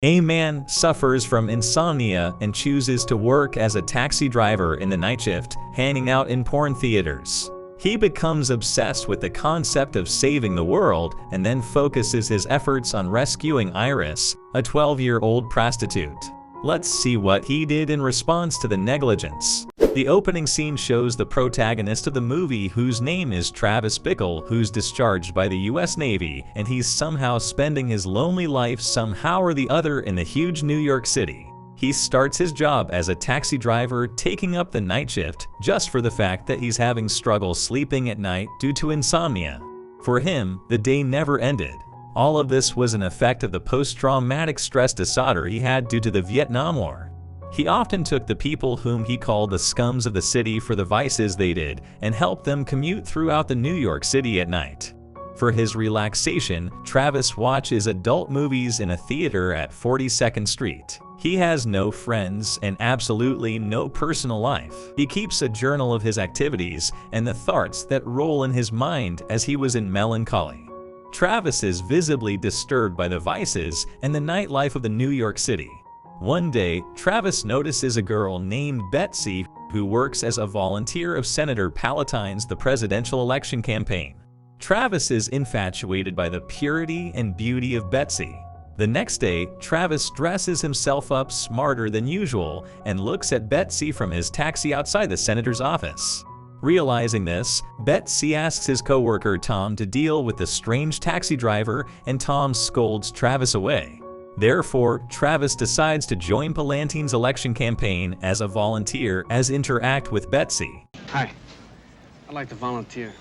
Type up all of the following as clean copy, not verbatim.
A man suffers from insomnia and chooses to work as a taxi driver in the night shift, hanging out in porn theaters. He becomes obsessed with the concept of saving the world and then focuses his efforts on rescuing Iris, a 12-year-old prostitute. Let's see what he did in response to the negligence. The opening scene shows the protagonist of the movie, whose name is Travis Bickle, who's discharged by the US Navy, and he's somehow spending his lonely life somehow or the other in the huge New York City. He starts his job as a taxi driver, taking up the night shift just for the fact that he's having struggle sleeping at night due to insomnia. For him, the day never ended. All of this was an effect of the post-traumatic stress disorder he had due to the Vietnam War. He often took the people whom he called the scums of the city for the vices they did and helped them commute throughout the New York City at night. For his relaxation, Travis watches adult movies in a theater at 42nd Street. He has no friends and absolutely no personal life. He keeps a journal of his activities and the thoughts that roll in his mind as he was in melancholy. Travis is visibly disturbed by the vices and the nightlife of the New York City. One day, Travis notices a girl named Betsy who works as a volunteer of Senator Palatine's the presidential election campaign. Travis is infatuated by the purity and beauty of Betsy. The next day, Travis dresses himself up smarter than usual and looks at Betsy from his taxi outside the senator's office. Realizing this, Betsy asks his coworker Tom to deal with the strange taxi driver, and Tom scolds Travis away. Therefore, Travis decides to join Palantine's election campaign as a volunteer as interact with Betsy. Hi, I'd like to volunteer.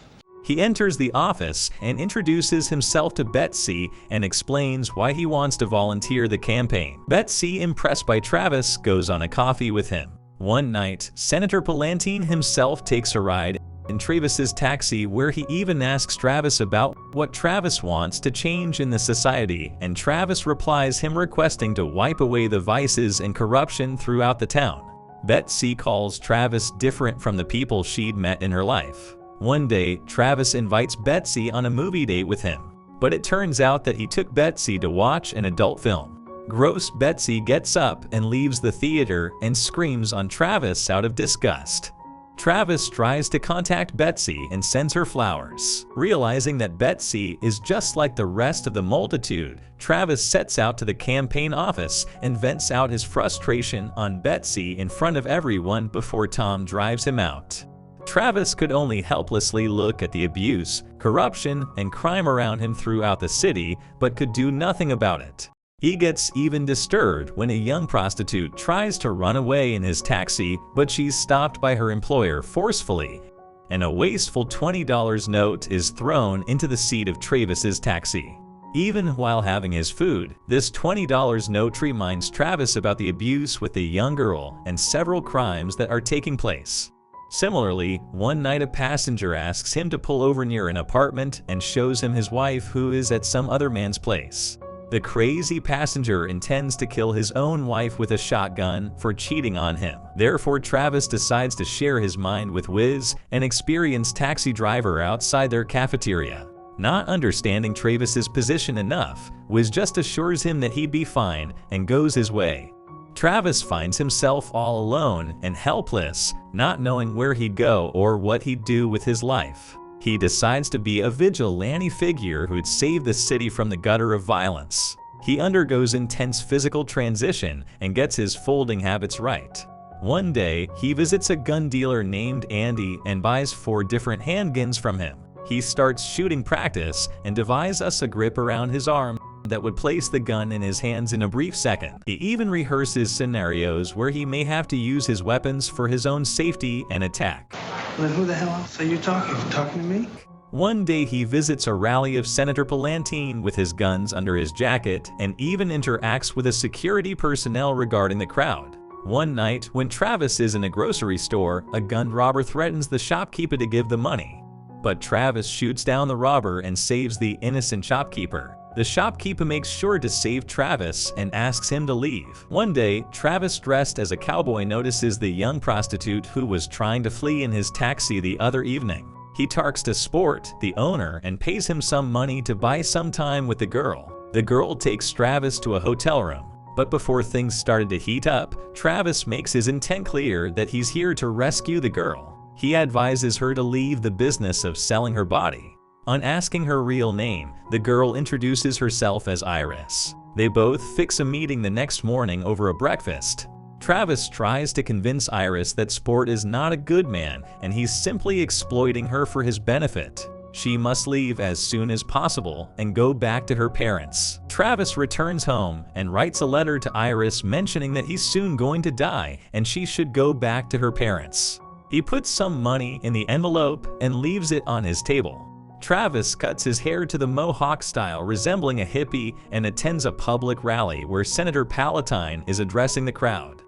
He enters the office and introduces himself to Betsy and explains why he wants to volunteer the campaign. Betsy, impressed by Travis, goes on a coffee with him. One night, Senator Palantine himself takes a ride in Travis's taxi, where he even asks Travis about what Travis wants to change in the society, and Travis replies him requesting to wipe away the vices and corruption throughout the town. Betsy calls Travis different from the people she'd met in her life. One day, Travis invites Betsy on a movie date with him, but it turns out that he took Betsy to watch an adult film. Gross Betsy gets up and leaves the theater and screams on Travis out of disgust. Travis tries to contact Betsy and sends her flowers. Realizing that Betsy is just like the rest of the multitude, Travis sets out to the campaign office and vents out his frustration on Betsy in front of everyone before Tom drives him out. Travis could only helplessly look at the abuse, corruption, and crime around him throughout the city, but could do nothing about it. He gets even disturbed when a young prostitute tries to run away in his taxi, but she's stopped by her employer forcefully, and a wasteful $20 note is thrown into the seat of Travis's taxi. Even while having his food, this $20 note reminds Travis about the abuse with the young girl and several crimes that are taking place. Similarly, one night a passenger asks him to pull over near an apartment and shows him his wife, who is at some other man's place. The crazy passenger intends to kill his own wife with a shotgun for cheating on him. Therefore, Travis decides to share his mind with Wiz, an experienced taxi driver outside their cafeteria. Not understanding Travis's position enough, Wiz just assures him that he'd be fine and goes his way. Travis finds himself all alone and helpless, not knowing where he'd go or what he'd do with his life. He decides to be a vigilante figure who'd save the city from the gutter of violence. He undergoes intense physical transition and gets his folding habits right. One day, he visits a gun dealer named Andy and buys 4 different handguns from him. He starts shooting practice and devises a grip around his arm that would place the gun in his hands in a brief second. He even rehearses scenarios where he may have to use his weapons for his own safety and attack. Then who the hell else are you talking? Talking to me? One day he visits a rally of Senator Palantine with his guns under his jacket and even interacts with a security personnel regarding the crowd. One night, when Travis is in a grocery store, a gun robber threatens the shopkeeper to give the money. But Travis shoots down the robber and saves the innocent shopkeeper. The shopkeeper makes sure to save Travis and asks him to leave. One day, Travis, dressed as a cowboy, notices the young prostitute who was trying to flee in his taxi the other evening. He talks to Sport, the owner, and pays him some money to buy some time with the girl. The girl takes Travis to a hotel room. But before things started to heat up, Travis makes his intent clear that he's here to rescue the girl. He advises her to leave the business of selling her body. On asking her real name, the girl introduces herself as Iris. They both fix a meeting the next morning over a breakfast. Travis tries to convince Iris that Sport is not a good man and he's simply exploiting her for his benefit. She must leave as soon as possible and go back to her parents. Travis returns home and writes a letter to Iris mentioning that he's soon going to die and she should go back to her parents. He puts some money in the envelope and leaves it on his table. Travis cuts his hair to the Mohawk style, resembling a hippie, and attends a public rally where Senator Palatine is addressing the crowd.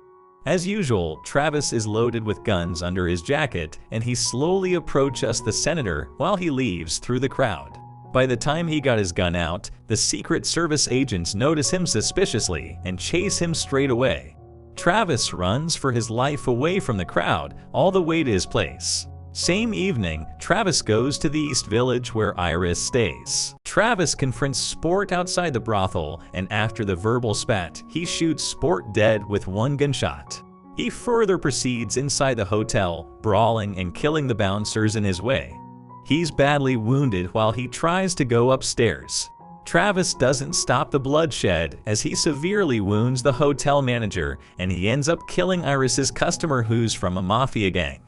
As usual, Travis is loaded with guns under his jacket, and he slowly approaches the senator while he leaves through the crowd. By the time he got his gun out, the Secret Service agents notice him suspiciously and chase him straight away. Travis runs for his life away from the crowd all the way to his place. Same evening, Travis goes to the East Village where Iris stays. Travis confronts Sport outside the brothel, and after the verbal spat, he shoots Sport dead with one gunshot. He further proceeds inside the hotel, brawling and killing the bouncers in his way. He's badly wounded while he tries to go upstairs. Travis doesn't stop the bloodshed as he severely wounds the hotel manager, and he ends up killing Iris's customer who's from a mafia gang.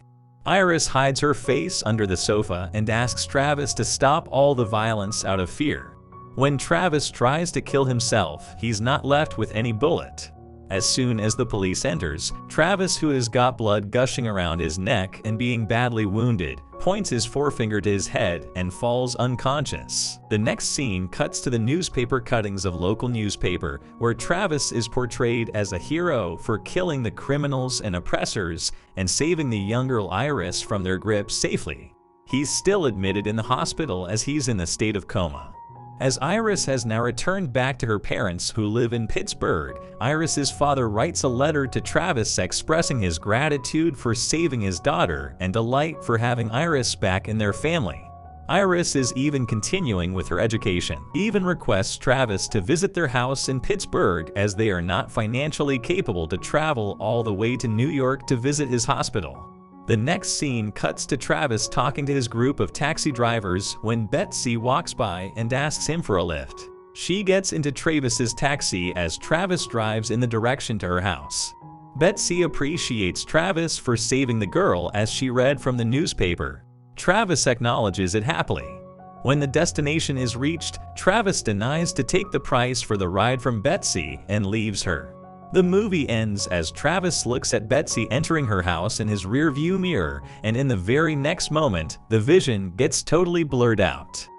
Iris hides her face under the sofa and asks Travis to stop all the violence out of fear. When Travis tries to kill himself, he's not left with any bullet. As soon as the police enters, Travis, who has got blood gushing around his neck and being badly wounded, points his forefinger to his head and falls unconscious. The next scene cuts to the newspaper cuttings of local newspaper, where Travis is portrayed as a hero for killing the criminals and oppressors and saving the young girl Iris from their grip safely. He's still admitted in the hospital as he's in a state of coma. As Iris has now returned back to her parents who live in Pittsburgh, Iris's father writes a letter to Travis expressing his gratitude for saving his daughter and delight for having Iris back in their family. Iris is even continuing with her education. He even requests Travis to visit their house in Pittsburgh as they are not financially capable to travel all the way to New York to visit his hospital. The next scene cuts to Travis talking to his group of taxi drivers when Betsy walks by and asks him for a lift. She gets into Travis's taxi as Travis drives in the direction to her house. Betsy appreciates Travis for saving the girl as she read from the newspaper. Travis acknowledges it happily. When the destination is reached, Travis denies to take the price for the ride from Betsy and leaves her. The movie ends as Travis looks at Betsy entering her house in his rearview mirror, and in the very next moment, the vision gets totally blurred out.